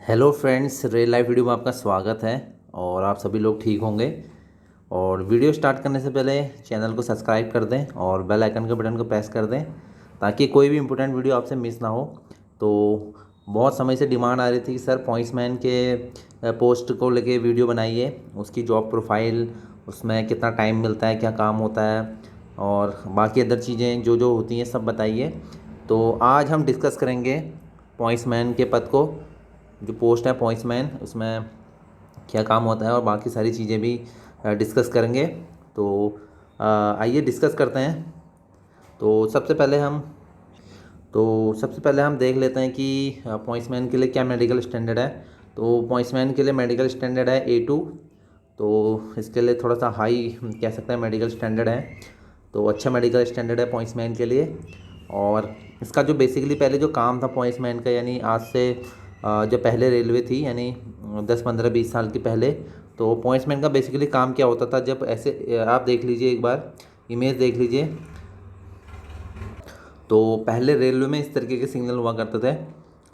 Hello friends, real life video में आपका स्वागत है। और आप सभी लोग ठीक होंगे। और वीडियो स्टार्ट करने से पहले चैनल को सब्सक्राइब कर दें और बेल आइकन के बटन को प्रेस कर दें ताकि कोई भी इम्पोर्टेंट वीडियो आपसे मिस ना हो। तो बहुत समय से डिमांड आ रही थी कि सर पॉइंट्समैन के पोस्ट को लेके वीडियो बनाइए, उसकी जॉब प्रोफाइल, उसमें कितना टाइम मिलता है, क्या काम होता है और बाकी अदर चीज़ें जो जो होती हैं सब बताइए। तो आज हम डिस्कस करेंगे पॉइंट्समैन के पद को, जो पोस्ट है पॉइंट्समैन, उसमें क्या काम होता है और बाकी सारी चीज़ें भी डिस्कस करेंगे। तो आइए डिस्कस करते हैं। तो सबसे पहले हम देख लेते हैं कि पॉइंट्समैन के लिए क्या मेडिकल स्टैंडर्ड है। तो पॉइंट्समैन के लिए मेडिकल स्टैंडर्ड है A2। तो इसके लिए थोड़ा सा हाई कह सकते हैं मेडिकल स्टैंडर्ड है। तो अच्छा मेडिकल स्टैंडर्ड है पॉइंट्समैन के लिए। और इसका जो बेसिकली पहले जो काम था पॉइंट्समैन का, यानी आज से जो पहले रेलवे थी, यानी 10 15 20 साल की पहले, तो पॉइंट्समैन का बेसिकली काम क्या होता था। जब ऐसे आप देख लीजिए, एक बार इमेज देख लीजिए। तो पहले रेलवे में इस तरीके के सिग्नल हुआ करते थे,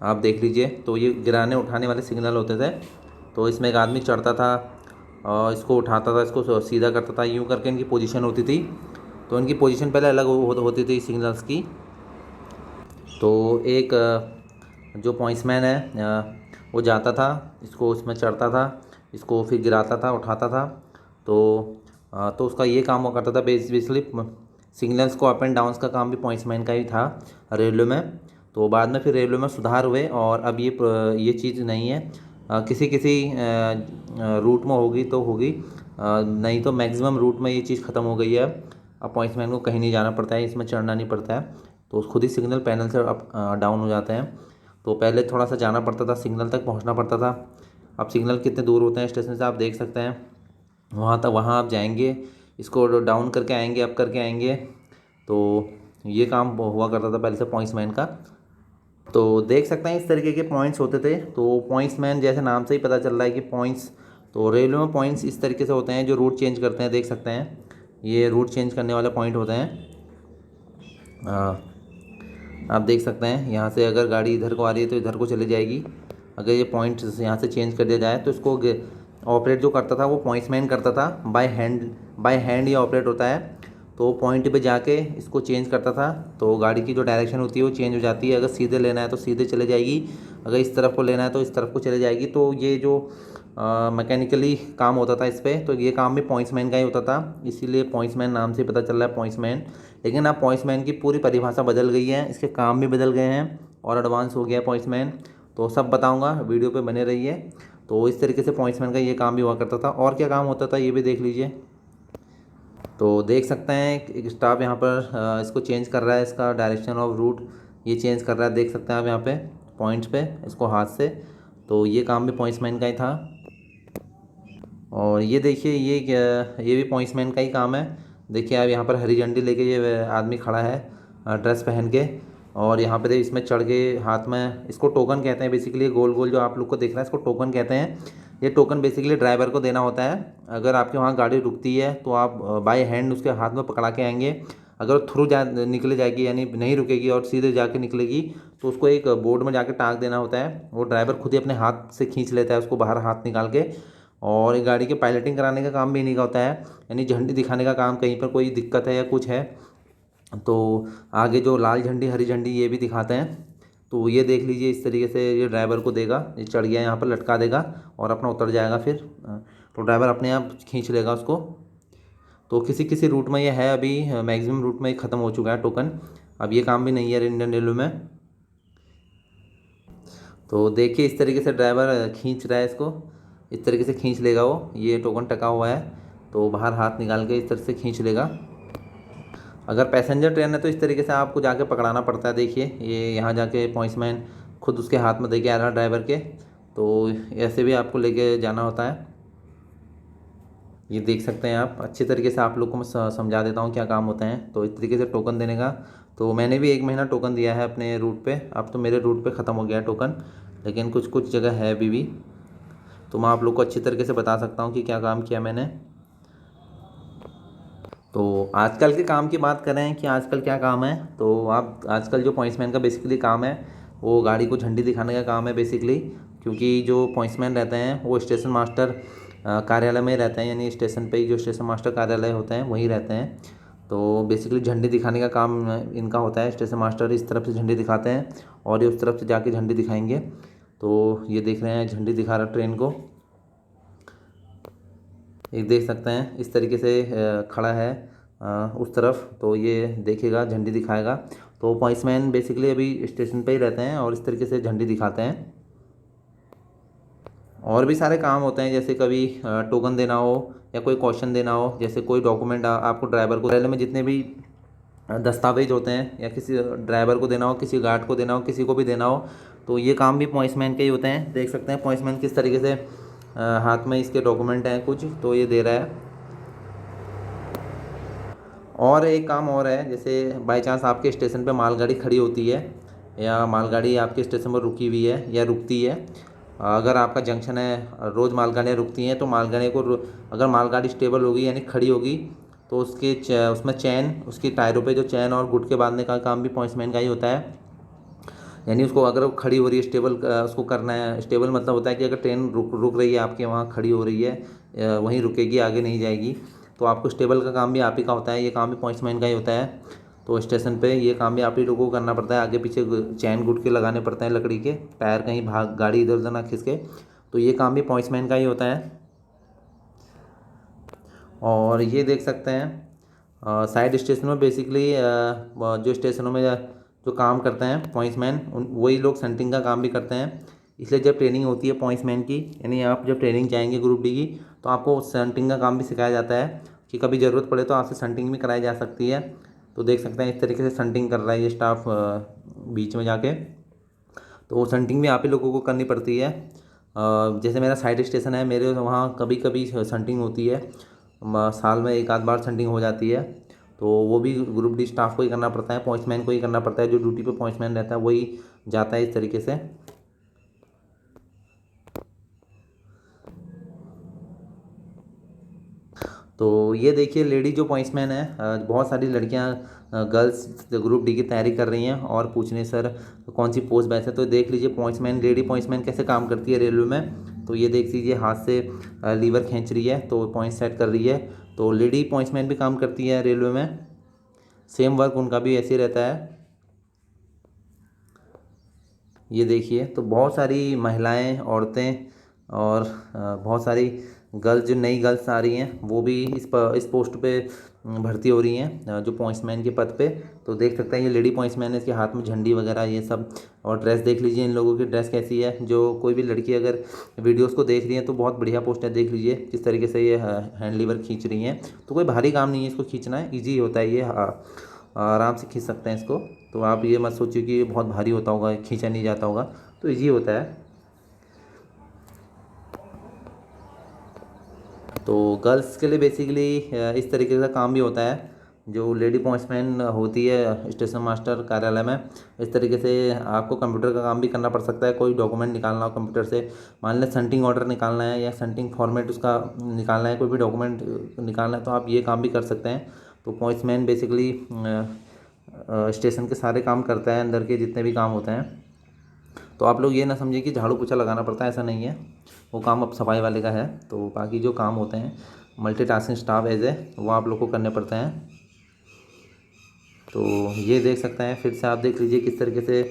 आप देख लीजिए। तो ये गिराने उठाने वाले सिग्नल होते थे। तो इसमें एक आदमी चढ़ता था और इसको उठाता था, इसको सीधा करता था, यूँ करके इनकी पोजीशन होती थी। तो इनकी पोजीशन पहले अलग होती थी सिग्नल्स की। तो एक जो पॉइंट्समैन है वो जाता था, इसको उसमें चढ़ता था, इसको फिर गिराता था, उठाता था। तो तो उसका ये काम हुआ करता था बेसिकली। सिग्नल्स को अप एंड डाउन्स का काम भी पॉइंट्समैन का ही था रेलवे में। तो बाद में फिर रेलवे में सुधार हुए और अब ये चीज़ नहीं है। किसी किसी रूट में होगी तो होगी, नहीं तो मैक्सिमम रूट में ये चीज़ ख़त्म हो गई है। अब पॉइंट्समैन को कहीं नहीं जाना पड़ता है, इसमें चढ़ना नहीं पड़ता है। तो खुद ही सिग्नल पैनल से अप डाउन हो जाते हैं। तो पहले थोड़ा सा जाना पड़ता था, सिग्नल तक पहुंचना पड़ता था। अब सिग्नल कितने दूर होते हैं स्टेशन से आप देख सकते हैं। वहाँ आप जाएंगे, इसको डाउन करके आएंगे, अप करके आएंगे। तो ये काम हुआ करता था पहले से पॉइंट्समैन का। तो देख सकते हैं इस तरीके के पॉइंट्स होते थे। तो पॉइंट्समैन जैसे नाम से ही पता चल रहा है कि पॉइंट्स, तो रेलवे में पॉइंट्स इस तरीके से होते हैं जो रूट चेंज करते हैं, देख सकते हैं ये रूट चेंज करने वाले पॉइंट होते हैं। आप देख सकते हैं यहाँ से अगर गाड़ी इधर को आ रही है तो इधर को चली जाएगी। अगर ये पॉइंट यहाँ से चेंज कर दिया जाए तो इसको ऑपरेट जो करता था वो पॉइंट्समैन करता था, बाय हैंड ये ऑपरेट होता है। तो पॉइंट पे जाके इसको चेंज करता था। तो गाड़ी की जो डायरेक्शन होती है वो चेंज हो जाती है। अगर सीधे लेना है तो सीधे चले जाएगी, अगर इस तरफ को लेना है तो इस तरफ को चले जाएगी। तो ये जो मैकेनिकली काम होता था इस पर, तो ये काम भी पॉइंट्समैन का ही होता था, इसीलिए पॉइंट्समैन नाम से पता चल रहा है पॉइंट्समैन। लेकिन अब पॉइंट्समैन की पूरी परिभाषा बदल गई है, इसके काम भी बदल गए हैं और एडवांस हो गया है पॉइंट्समैन। तो सब बताऊंगा, वीडियो पे बने रहिए। तो इस तरीके से पॉइंट्समैन का ये काम भी हुआ करता था। और क्या काम होता था ये भी देख लीजिए। तो देख सकते हैं एक स्टाफ यहाँ पर इसको चेंज कर रहा है, इसका डायरेक्शन ऑफ रूट ये चेंज कर रहा है, देख सकते हैं आप यहाँ पे पॉइंट्स पे इसको हाथ से। तो ये काम भी पॉइंट्समैन का ही था। और ये देखिए ये भी पॉइंट्समैन का ही काम है। देखिए आप यहाँ पर हरी झंडी लेके ये आदमी खड़ा है ड्रेस पहन के। और यहाँ पे इसमें चढ़ के हाथ में, इसको टोकन कहते हैं बेसिकली। गोल गोल जो आप लोग को दिख रहा है इसको टोकन कहते हैं। ये टोकन बेसिकली ड्राइवर को देना होता है। अगर आपके वहाँ गाड़ी रुकती है तो आप बाय हैंड उसके हाथ में पकड़ा के आएंगे। अगर थ्रू निकले जाएगी, यानी नहीं रुकेगी और सीधे जाके निकलेगी, तो उसको एक बोर्ड में जाके टांग देना होता है। वो ड्राइवर खुद ही अपने हाथ से खींच लेता है उसको बाहर हाथ निकाल के। और एक गाड़ी के पायलटिंग कराने का काम भी इन्हीं का होता है, यानी झंडी दिखाने का काम, कहीं पर कोई दिक्कत है या कुछ है तो आगे जो लाल झंडी हरी झंडी ये भी दिखाते हैं। तो ये देख लीजिए इस तरीके से ये ड्राइवर को देगा, ये चढ़ गया यहाँ पर लटका देगा और अपना उतर जाएगा फिर। तो ड्राइवर अपने आप खींच लेगा उसको। तो किसी किसी रूट में ये है, अभी मैक्सिमम रूट में ख़त्म हो चुका है टोकन। अब ये काम भी नहीं है इंडियन रेलवे में। तो देखिए इस तरीके से ड्राइवर खींच रहा है इसको, इस तरीके से खींच लेगा वो, ये टोकन टका हुआ है तो बाहर हाथ निकाल के इस तरह से खींच लेगा। अगर पैसेंजर ट्रेन है तो इस तरीके से आपको जाके पकड़ाना पड़ता है। देखिए ये यहाँ जाके पॉइंट्समैन खुद उसके हाथ में दे के आ रहा है ड्राइवर के। तो ऐसे भी आपको लेके जाना होता है। ये देख सकते हैं आप, अच्छे तरीके से आप लोग को मैं समझा देता हूँ क्या काम होते हैं। तो इस तरीके से टोकन देने का, तो मैंने भी 1 महीना टोकन दिया है अपने रूट पे। अब तो मेरे रूट पे ख़त्म हो गया है टोकन, लेकिन कुछ कुछ जगह है अभी भी। तो मैं आप लोग को अच्छी तरीके से बता सकता हूँ कि क्या काम किया मैंने। तो आजकल के काम की बात करें कि आजकल क्या काम है, तो आप आजकल जो पॉइंट्समैन का बेसिकली काम है वो गाड़ी को झंडी दिखाने का काम है बेसिकली। क्योंकि जो पॉइंट्समैन रहते हैं वो स्टेशन मास्टर कार्यालय में रहते हैं, यानी स्टेशन पे ही जो स्टेशन मास्टर कार्यालय होते हैं वहीं रहते हैं। तो बेसिकली झंडी दिखाने का काम इनका होता है। स्टेशन मास्टर इस तरफ से झंडी दिखाते हैं और ये उस तरफ से जाके झंडी दिखाएंगे। तो ये देख रहे हैं झंडी दिखा रहा ट्रेन को, एक देख सकते हैं इस तरीके से खड़ा है उस तरफ, तो ये देखेगा झंडी दिखाएगा। तो पॉइंट्समैन बेसिकली अभी स्टेशन पे ही रहते हैं और इस तरीके से झंडी दिखाते हैं। और भी सारे काम होते हैं, जैसे कभी टोकन देना हो या कोई क्वेश्चन देना हो, जैसे कोई डॉक्यूमेंट आपको ड्राइवर को, रेलवे में जितने भी दस्तावेज होते हैं या किसी ड्राइवर को देना हो, किसी गार्ड को देना हो, किसी को भी देना हो, तो ये काम भी पॉइंट्समैन के ही होते हैं। देख सकते हैं पॉइंट्समैन किस तरीके से हाथ में इसके डॉक्यूमेंट हैं कुछ, तो ये दे रहा है। और एक काम और है, जैसे बाई चांस आपके स्टेशन पे मालगाड़ी खड़ी होती है या मालगाड़ी आपके स्टेशन पर रुकी हुई है या रुकती है, अगर आपका जंक्शन है, रोज़ मालगाड़ियाँ रुकती हैं, तो मालगाड़ी को अगर मालगाड़ी स्टेबल होगी यानी खड़ी होगी तो उसके उसमें चैन, उसकी टायरों पे जो चैन और गुटके बांधने का काम भी पॉइंट्समैन का ही होता है। यानी उसको अगर वो खड़ी हो रही है स्टेबल, उसको करना है स्टेबल, मतलब होता है कि अगर ट्रेन रुक रही है आपके वहाँ, खड़ी हो रही है, वहीं रुकेगी, आगे नहीं जाएगी, तो आपको स्टेबल का काम भी आप ही का होता है। ये काम भी पॉइंट्समैन का ही होता है। तो स्टेशन पे ये काम भी आप ही लोगों को करना पड़ता है। आगे पीछे चैन गुटके लगाने पड़ते हैं लकड़ी के, टायर कहीं भाग गाड़ी इधर उधर ना खिसके, तो ये काम भी पॉइंट्समैन का ही होता है। और ये देख सकते हैं साइड स्टेशन में बेसिकली जो स्टेशनों में जो काम करते हैं पॉइंट्समैन, वही लोग सेंटिंग का काम भी करते हैं। इसलिए जब ट्रेनिंग होती है पॉइंट्समैन की, यानी आप जब ट्रेनिंग जाएंगे ग्रुप डी की, तो आपको सेंटिंग का काम भी सिखाया जाता है कि कभी ज़रूरत पड़े तो आपसे सेंटिंग भी कराई जा सकती है। तो देख सकते हैं इस तरीके से सेंटिंग कर रहा है ये स्टाफ बीच में जाके, तो वो सेंटिंग भी आप ही लोगों को करनी पड़ती है। जैसे मेरा साइड स्टेशन है, मेरे वहाँ कभी कभी सेंटिंग होती है, साल में एक आध बार सेंटिंग हो जाती है, तो वो भी ग्रुप डी स्टाफ को ही करना पड़ता है, पॉइंट्समैन को ही करना पड़ता है। जो ड्यूटी पे पॉइंट्समैन रहता है वही जाता है इस तरीके से। तो ये देखिए लेडी जो पॉइंट्समैन है, बहुत सारी लड़कियां गर्ल्स ग्रुप डी की तैयारी कर रही हैं और पूछ रही हैं सर कौन सी पोस्ट बेस्ट है। तो देख लीजिए पॉइंट्समैन, लेडी पॉइंट्समैन कैसे काम करती है रेलवे में। तो ये देख लीजिए हाथ से लीवर खींच रही है तो पॉइंट सेट कर रही है। तो लेडी पॉइंट्समैन भी काम करती है रेलवे में, सेम वर्क उनका भी ऐसे ही रहता है। ये देखिए तो बहुत सारी महिलाएं, औरतें और बहुत सारी गर्ल्स, जो नई गर्ल्स आ रही हैं वो भी इस पोस्ट पे भर्ती हो रही हैं, जो पॉइंट्समैन के पद पे। तो देख सकते हैं ये लेडी पॉइंट्समैन है, इसके हाथ में झंडी वगैरह ये सब। और ड्रेस देख लीजिए इन लोगों की ड्रेस कैसी है। जो कोई भी लड़की अगर वीडियोस को देख रही है तो बहुत बढ़िया पोस्ट है, देख लीजिए किस तरीके से ये हैंड लीवर खींच रही हैं। तो कोई भारी काम नहीं है इसको खींचना, है ईजी होता है ये, आराम से खींच सकते हैं इसको। तो आप ये मत सोचिए कि ये बहुत भारी होता होगा, खींचा नहीं जाता होगा, तो ईजी होता है। तो गर्ल्स के लिए बेसिकली इस तरीके का काम भी होता है। जो लेडी पॉइंट्समैन होती है स्टेशन मास्टर कार्यालय में, इस तरीके से आपको कंप्यूटर का काम भी करना पड़ सकता है। कोई डॉक्यूमेंट निकालना हो कंप्यूटर से, मान लें सेंटिंग ऑर्डर निकालना है या सेंटिंग फॉर्मेट उसका निकालना है, कोई भी डॉक्यूमेंट निकालना है, तो आप ये काम भी कर सकते हैं। तो पॉइंट्समैन बेसिकली स्टेशन के सारे काम करता है, अंदर के जितने भी काम होते हैं। तो आप लोग ये ना समझिए कि झाड़ू पोछा लगाना पड़ता है, ऐसा नहीं है, वो काम अब सफाई वाले का है। तो बाकी जो काम होते हैं मल्टीटास्किंग स्टाफ एज ए, वो आप लोग को करने पड़ते हैं। तो ये देख सकते हैं, फिर से आप देख लीजिए किस तरीके से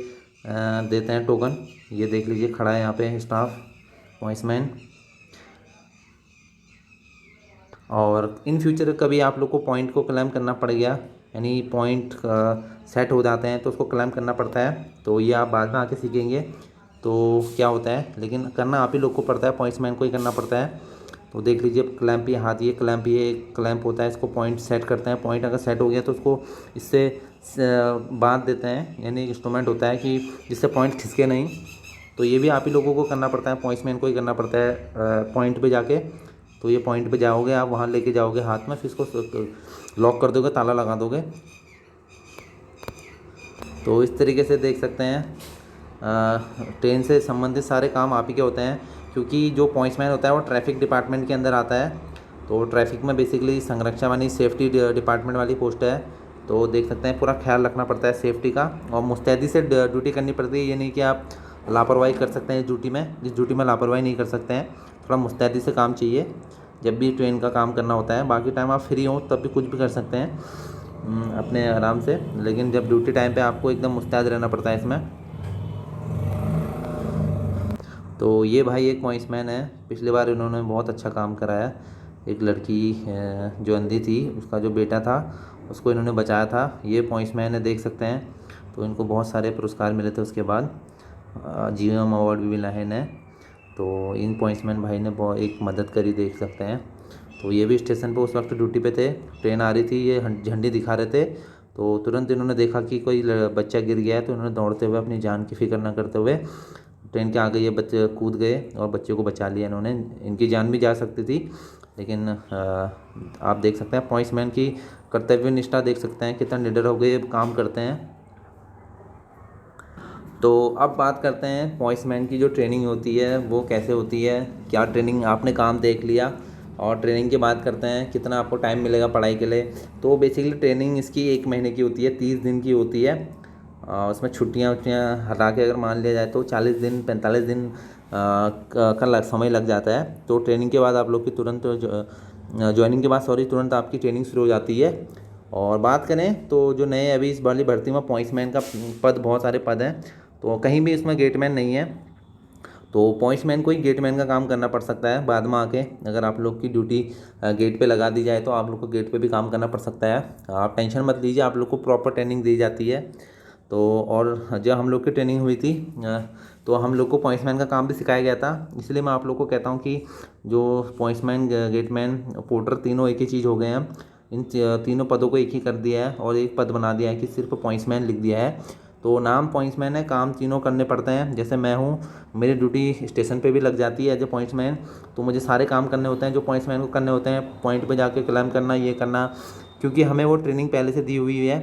देते हैं टोकन। ये देख लीजिए खड़ा है यहाँ पे स्टाफ पॉइंट्समैन। और इन फ्यूचर कभी आप लोग को पॉइंट को क्लेम करना पड़ गया, यानी पॉइंट सेट हो जाते हैं तो उसको क्लेम करना पड़ता है। तो ये आप बाद में आके सीखेंगे तो क्या होता है, लेकिन करना आप ही लोग को पड़ता है, पॉइंट्समैन को ही करना पड़ता है। तो देख लीजिए क्लैंप, ये हाथ, ये क्लैंप, ये क्लैंप होता है, इसको पॉइंट सेट करते हैं। पॉइंट अगर सेट हो गया तो उसको इससे बांध देते हैं, यानी इंस्ट्रूमेंट होता है कि जिससे पॉइंट खिसके नहीं। तो ये भी आप ही लोगों को करना पड़ता है, पॉइंट्समैन को ही करना पड़ता है पॉइंट पे जाके। तो ये पॉइंट पे जाओगे आप, वहाँ लेके जाओगे हाथ में, फिर इसको लॉक कर दोगे, ताला लगा दोगे। तो इस तरीके से देख सकते हैं ट्रेन से संबंधित सारे काम आप ही के होते हैं, क्योंकि जो पॉइंट्समैन होता है वो ट्रैफिक डिपार्टमेंट के अंदर आता है। तो ट्रैफिक में बेसिकली संरक्षा वाली सेफ्टी डिपार्टमेंट वाली पोस्ट है। तो देख सकते हैं पूरा ख्याल रखना पड़ता है सेफ्टी का, और मुस्तैदी से ड्यूटी करनी पड़ती है। ये नहीं कि आप लापरवाही कर सकते हैं इस ड्यूटी में, जिस ड्यूटी में लापरवाही नहीं कर सकते हैं। थोड़ा मुस्तैदी से काम चाहिए जब भी ट्रेन का काम करना होता है। बाकी टाइम आप फ्री हो तब भी कुछ भी कर सकते हैं अपने आराम से, लेकिन जब ड्यूटी टाइम पे आपको एकदम मुस्तैद रहना पड़ता है इसमें। तो ये भाई एक पॉइंट्समैन है, पिछली बार इन्होंने बहुत अच्छा काम कराया। एक लड़की जो अंधी थी उसका जो बेटा था उसको इन्होंने बचाया था। ये पॉइंट्समैन है, देख सकते हैं। तो इनको बहुत सारे पुरस्कार मिले थे, उसके बाद जीएम अवार्ड भी मिला है इन्हें। तो इन पॉइंट्समैन भाई ने बहुत एक मदद करी, देख सकते हैं। तो ये भी स्टेशन पे उस वक्त ड्यूटी पे थे, ट्रेन आ रही थी, ये झंडी दिखा रहे थे। तो तुरंत इन्होंने देखा कि कोई बच्चा गिर गया है, तो इन्होंने दौड़ते हुए अपनी जान की फिक्र न करते हुए ट्रेन के आगे ये बच्चे कूद गए और बच्चे को बचा लिया इन्होंने। इनकी जान भी जा सकती थी, लेकिन आप देख सकते हैं पॉइंट्समैन की कर्तव्य निष्ठा, देख सकते हैं कितना निडर हो गए काम करते हैं। तो अब बात करते हैं पॉइंट्समैन की जो ट्रेनिंग होती है वो कैसे होती है, क्या ट्रेनिंग, आपने काम देख लिया। और ट्रेनिंग की बात करते हैं कितना आपको टाइम मिलेगा पढ़ाई के लिए। तो बेसिकली ट्रेनिंग इसकी 1 महीने की होती है, 30 दिन की होती है। उसमें छुट्टियाँ हटा के अगर मान लिया जाए तो 40 दिन 45 दिन का समय लग जाता है। तो ट्रेनिंग के बाद आप लोग की तुरंत ज्वाइनिंग के बाद तुरंत आपकी ट्रेनिंग शुरू हो जाती है। और बात करें तो जो नए अभी इस वाली भर्ती में पॉइंट्समैन का पद, बहुत सारे पद हैं, तो कहीं भी इसमें गेटमैन नहीं है। तो पॉइंट्समैन को ही गेटमैन का काम करना पड़ सकता है बाद में आके। अगर आप लोग की ड्यूटी गेट पे लगा दी जाए तो आप लोग को गेट पे भी काम करना पड़ सकता है। आप टेंशन मत लीजिए, आप लोग को प्रॉपर ट्रेनिंग दी जाती है। तो और जब हम लोग की ट्रेनिंग हुई थी तो हम लोग को पॉइंट्समैन का काम भी सिखाया गया था। इसलिए मैं आप लोग को कहता हूँ कि जो पॉइंट्समैन, गेटमैन, पोर्टर तीनों एक ही चीज़ हो गए हैं। इन तीनों पदों को एक ही कर दिया है और एक पद बना दिया है कि सिर्फ पॉइंट्समैन लिख दिया है। तो नाम पॉइंट्समैन है, काम तीनों करने पड़ते हैं। जैसे मैं हूँ, मेरी ड्यूटी स्टेशन पे भी लग जाती है एज ए पॉइंट्समैन, तो मुझे सारे काम करने होते हैं जो पॉइंट्समैन को करने होते हैं। पॉइंट पे जाके क्लेम करना, ये करना, क्योंकि हमें वो ट्रेनिंग पहले से दी हुई है,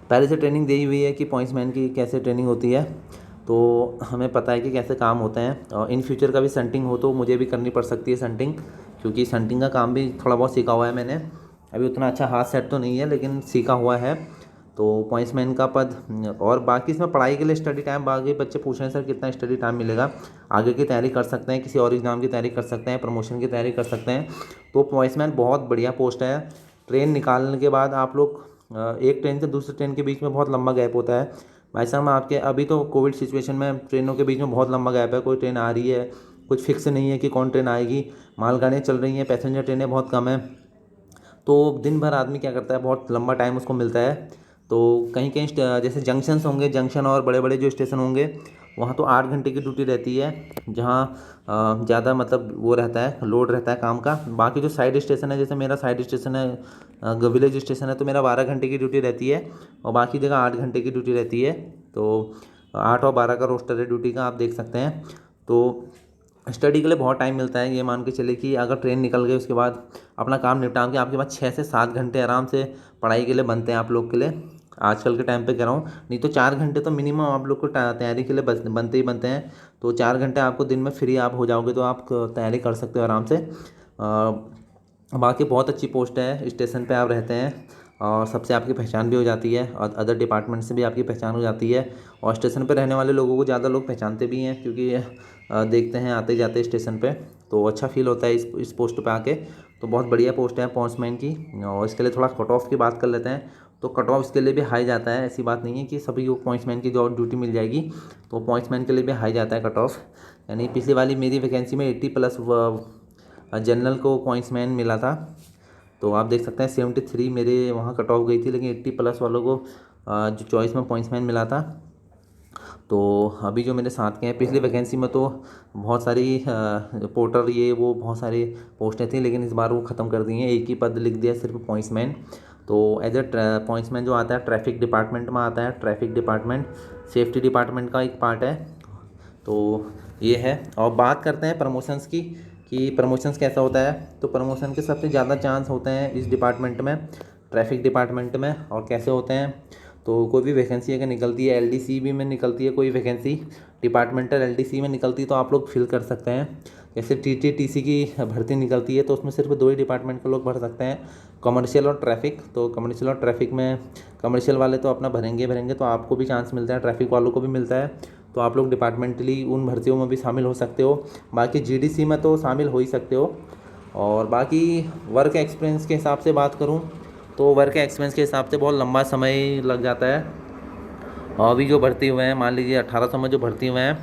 पहले से ट्रेनिंग दी हुई है कि पॉइंट्समैन की कैसे ट्रेनिंग होती है। तो हमें पता है कि कैसे काम होते हैं। और इन फ्यूचर का भी संटिंग हो तो मुझे भी करनी पड़ सकती है संटिंग, क्योंकि संटिंग का काम भी थोड़ा बहुत सीखा हुआ है मैंने। अभी उतना अच्छा हाथ सेट तो नहीं है, लेकिन सीखा हुआ है। तो पॉइंट्समैन का पद, और बाकी इसमें पढ़ाई के लिए स्टडी टाइम, बाकी बच्चे पूछ रहे हैं सर कितना स्टडी टाइम मिलेगा। आगे की तैयारी कर सकते हैं, किसी और एग्ज़ाम की तैयारी कर सकते हैं, प्रमोशन की तैयारी कर सकते हैं। तो पॉइंट्समैन बहुत बढ़िया पोस्ट है। ट्रेन निकालने के बाद आप लोग एक ट्रेन से दूसरे ट्रेन के बीच में बहुत लंबा गैप होता है। भाई साहब मैं आपके, अभी तो कोविड सिचुएशन में ट्रेनों के बीच में बहुत लंबा गैप है, कोई ट्रेन आ रही है, कुछ फिक्स नहीं है कि कौन ट्रेन आएगी। मालगाड़ियाँ चल रही हैं, पैसेंजर ट्रेनें बहुत कम हैं। तो दिन भर आदमी क्या करता है, बहुत लंबा टाइम उसको मिलता है। तो कहीं कहीं जैसे जंक्शन्स होंगे, जंक्शन और बड़े बड़े जो स्टेशन होंगे, वहाँ तो 8 घंटे की ड्यूटी रहती है, जहाँ ज़्यादा मतलब वो रहता है, लोड रहता है काम का। बाकी जो साइड स्टेशन है, जैसे मेरा साइड स्टेशन है, विलेज स्टेशन है, तो मेरा 12 घंटे की ड्यूटी रहती है और बाकी जगह 8 घंटे की ड्यूटी रहती है। तो 8 और 12 का रोस्टर है ड्यूटी का, आप देख सकते हैं। तो स्टडी के लिए बहुत टाइम मिलता है। ये मान के चले कि अगर ट्रेन निकल गई उसके बाद अपना काम निपटा के आपके पास 6 से 7 घंटे आराम से पढ़ाई के लिए बनते हैं आप लोग के लिए। आजकल के टाइम पे कह रहा हूँ, नहीं तो 4 घंटे तो मिनिमम आप लोग को तैयारी के लिए बनते ही बनते हैं। तो 4 घंटे आपको दिन में फ्री आप हो जाओगे तो आप तैयारी कर सकते हो आराम से। बाकी बहुत अच्छी पोस्ट है, स्टेशन पे आप रहते हैं और सबसे आपकी पहचान भी हो जाती है और अदर डिपार्टमेंट से भी आपकी पहचान हो जाती है। और स्टेशन पे रहने वाले लोगों को ज़्यादा लोग पहचानते भी हैं, क्योंकि देखते हैं आते जाते स्टेशन पे, तो अच्छा फील होता है इस पोस्ट पे आके। तो बहुत बढ़िया पोस्ट है पॉइंट्समैन की। और इसके लिए थोड़ा कट ऑफ की बात कर लेते हैं। तो कट ऑफ इसके लिए भी हाई जाता है, ऐसी बात नहीं है कि सभी को पॉइंट्समैन की जॉब ड्यूटी मिल जाएगी। तो पॉइंट्समैन के लिए भी हाई जाता है कट ऑफ। यानी पिछली वाली मेरी वैकेंसी में 80+ जनरल को पॉइंट्समैन मिला था। तो आप देख सकते हैं 73 मेरे वहाँ कट ऑफ गई थी, लेकिन 80+ वालों को जो चॉइस में पॉइंट्समैन मिला था। तो अभी जो मेरे साथ के हैं, पिछली वैकेंसी में तो बहुत सारी पोर्टर ये वो बहुत सारी पोस्टें थी, लेकिन इस बार वो ख़त्म कर दी हैं, एक ही पद लिख दिया सिर्फ पॉइंट्समैन। तो एज ए पॉइंट्समैन जो आता है ट्रैफिक डिपार्टमेंट में आता है। ट्रैफिक डिपार्टमेंट सेफ्टी डिपार्टमेंट का एक पार्ट है। तो ये है। और बात करते हैं प्रमोशंस की कि प्रमोशंस कैसा होता है। तो प्रमोशन के सबसे ज़्यादा चांस होते हैं इस डिपार्टमेंट में, ट्रैफिक डिपार्टमेंट में। और कैसे होते हैं, तो कोई भी वैकेंसी अगर निकलती है, एलडीसी भी में निकलती है कोई वैकेंसी, डिपार्टमेंटल एलडीसी में निकलती है, तो आप लोग फिल कर सकते हैं। जैसे टीटीटीसी की भर्ती निकलती है तो उसमें सिर्फ 2 ही डिपार्टमेंट के लोग भर सकते हैं, कमर्शियल और ट्रैफिक। तो कमर्शियल और ट्रैफिक में कमर्शियल वाले तो अपना भरेंगे, तो आपको भी चांस मिलता है, ट्रैफिक वालों को भी मिलता है। तो आप लोग डिपार्टमेंटली उन भर्तियों में भी शामिल हो सकते हो। बाकी जीडीसी में तो शामिल हो ही सकते हो। और बाकी वर्क एक्सपीरियंस के हिसाब से बात करूँ तो वर्क एक्सपीरियंस के हिसाब से बहुत लंबा समय लग जाता है। अभी जो भर्ती हुए हैं, मान लीजिए 1800 में जो भर्ती हुए हैं,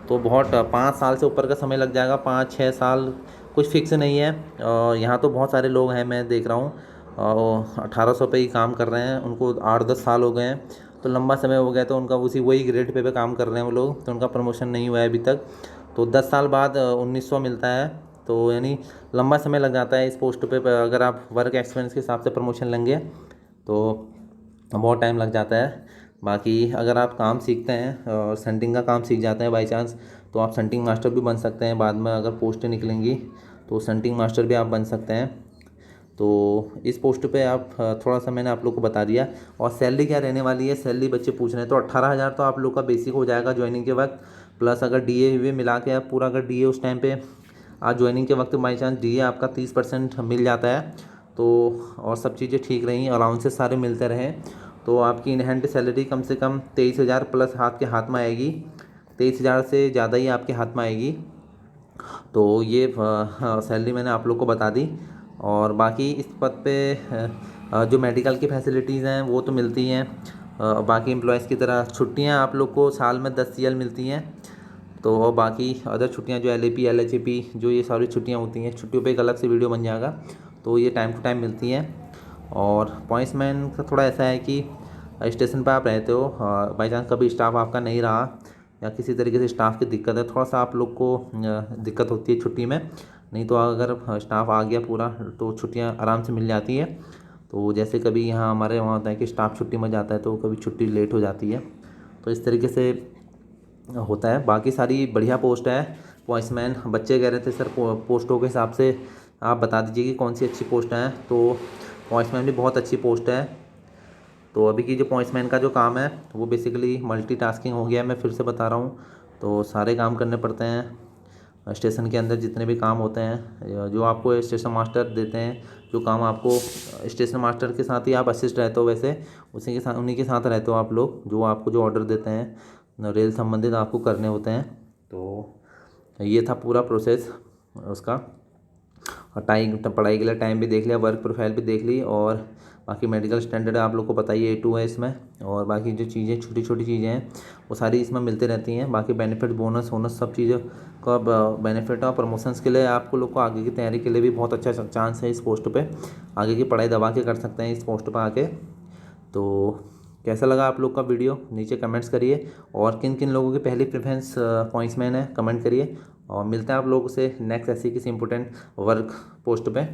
तो बहुत 5 साल से ऊपर का समय लग जाएगा, 5-6 साल, कुछ फिक्स नहीं है। यहाँ तो बहुत सारे लोग हैं, मैं देख रहा हूँ 1800 पे ही काम कर रहे हैं, उनको 8-10 साल हो गए हैं, तो लंबा समय हो गया, तो उनका वही ग्रेड पे काम कर रहे हैं वो लोग, तो उनका प्रमोशन नहीं हुआ है अभी तक। तो 10 साल बाद 1900 मिलता है, तो यानी लंबा समय लग जाता है इस पोस्ट पे। अगर आप वर्क एक्सपीरियंस के हिसाब से प्रमोशन लेंगे तो बहुत टाइम लग जाता है। बाकी अगर आप काम सीखते हैं और सेंटिंग का काम सीख जाते हैं बाई चांस, तो आप सेंटिंग मास्टर भी बन सकते हैं। बाद में अगर पोस्टें निकलेंगी तो सेंटिंग मास्टर भी आप बन सकते हैं। तो इस पोस्ट पे आप थोड़ा सा मैंने आप लोग को बता दिया। और सैलरी क्या रहने वाली है, सैलरी बच्चे पूछ रहे हैं, तो 18,000 तो आप लोग का बेसिक हो जाएगा ज्वाइनिंग के वक्त। प्लस अगर डीए वीए मिला के आप पूरा, अगर डीए उस टाइम पे आज ज्वाइनिंग के वक्त बाई चांस डीए आपका 30% मिल जाता है, तो और सब चीज़ें ठीक रहीं, अलाउंसेस सारे मिलते रहें, तो आपकी इन हैंड सैलरी कम से कम 23,000 प्लस हाथ में आएगी। 23,000 से ज़्यादा ही आपके हाथ में आएगी। तो ये सैलरी मैंने आप लोग को बता दी। और बाकी इस पद पे जो मेडिकल की फैसिलिटीज़ हैं वो तो मिलती हैं। बाकी एम्प्लॉयज़ की तरह छुट्टियां आप लोग को साल में 10 CL मिलती हैं। तो और बाकी अदर छुट्टियां जो LAP LHAP जो ये सारी छुट्टियां होती हैं, छुट्टियों पे एक अलग से वीडियो बन जाएगा, तो ये टाइम टू टाइम मिलती हैं। और पॉइंट्समैन का थोड़ा ऐसा है कि स्टेशन पर आप रहते हो, बाई चांस कभी स्टाफ आपका नहीं रहा या किसी तरीके से स्टाफ की दिक्कत है, थोड़ा सा आप लोग को दिक्कत होती है छुट्टी में। नहीं तो अगर स्टाफ आ गया पूरा तो छुट्टियां आराम से मिल जाती है। तो जैसे कभी यहाँ हमारे वहाँ होता है कि स्टाफ छुट्टी में जाता है तो कभी छुट्टी लेट हो जाती है, तो इस तरीके से होता है। बाकी सारी बढ़िया पोस्ट है। पॉइंट्समैन बच्चे कह रहे थे सर पोस्टों के हिसाब से आप बता दीजिए कि कौन सी अच्छी पोस्ट हैं, तो पॉइंट्समैन भी बहुत अच्छी पोस्ट है। तो अभी की जो पॉइंट्समैन का जो काम है वो बेसिकली मल्टीटास्किंग हो गया है, मैं फिर से बता रहा हूँ। तो सारे काम करने पड़ते हैं स्टेशन के अंदर, जितने भी काम होते हैं जो आपको स्टेशन मास्टर देते हैं, जो काम आपको स्टेशन मास्टर के साथ ही आप असिस्ट रहते हो, वैसे उसी के साथ उन्हीं के साथ रहते हो आप लोग, जो आपको जो ऑर्डर देते हैं रेल संबंधित आपको करने होते हैं। तो ये था पूरा प्रोसेस उसका। और टाइम पढ़ाई के लिए टाइम भी देख लिया, वर्क प्रोफाइल भी देख ली, और बाकी मेडिकल स्टैंडर्ड आप लोग को पता ही A2 है इसमें। और बाकी जो चीज़ें छोटी छोटी चीज़ें हैं वो सारी इसमें मिलती रहती हैं। बाकी बेनिफिट बोनस वोनस सब चीज़ों का बेनिफिट और प्रमोशंस के लिए आप लोग को आगे की तैयारी के लिए भी बहुत अच्छा चांस है इस पोस्ट पे। आगे की पढ़ाई दबा के कर सकते हैं इस पोस्ट पर आके। तो कैसा लगा आप लोग का वीडियो नीचे कमेंट्स करिए, और किन किन लोगों की पहली प्रेफरेंस पॉइंट्समैन है कमेंट करिए। और मिलते हैं आप लोगों से नेक्स्ट ऐसी किसी इंपॉर्टेंट वर्क पोस्ट पे।